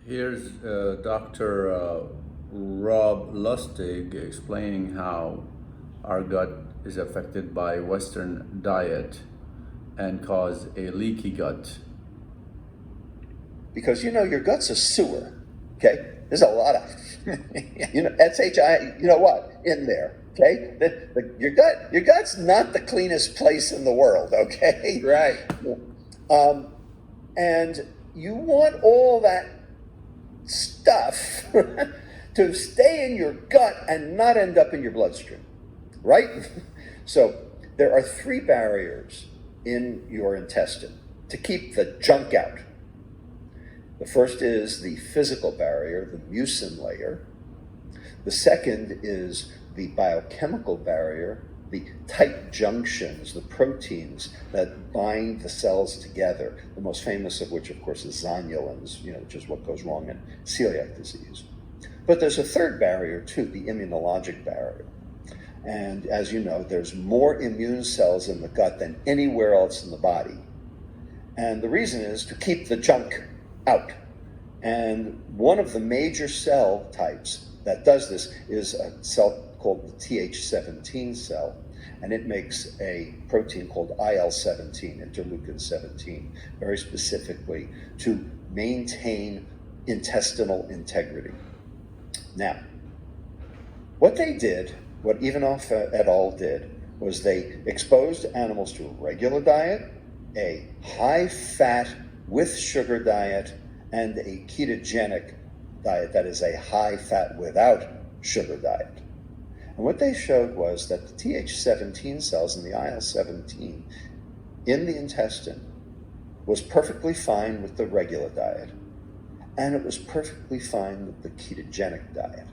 Here's Dr. Rob Lustig explaining how our gut is affected by Western diet and cause a leaky gut. Because your gut's a sewer, okay? There's a lot of, SHI, in there, okay? Your gut's not the cleanest place in the world, okay? Right. And you want all that stuff to stay in your gut and not end up in your bloodstream, right? So there are three barriers in your intestine to keep the junk out. The first is the physical barrier, the mucin layer. The second is the biochemical barrier, the tight junctions, the proteins that bind the cells together, the most famous of which, of course, is zonulins, which is what goes wrong in celiac disease. But there's a third barrier, too, the immunologic barrier. And as you know, there's more immune cells in the gut than anywhere else in the body. And the reason is to keep the junk out. And one of the major cell types that does this is a cell called the Th17 cell, and it makes a protein called IL-17, interleukin 17, very specifically to maintain intestinal integrity. Now, what Ivanov et al. Did was they exposed animals to a regular diet, a high-fat with sugar diet, and a ketogenic diet, that is a high-fat without sugar diet. And what they showed was that the Th17 cells and the IL-17 in the intestine was perfectly fine with the regular diet, and it was perfectly fine with the ketogenic diet.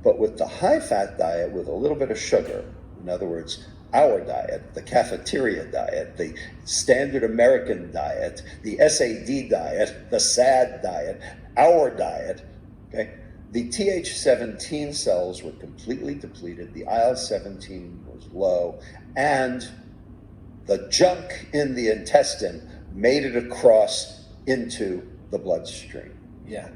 But with the high-fat diet with a little bit of sugar, in other words, our diet, the cafeteria diet, the standard American diet, the SAD diet, the SAD diet, our diet, okay? The Th17 cells were completely depleted, the IL-17 was low, and the junk in the intestine made it across into the bloodstream. Yeah.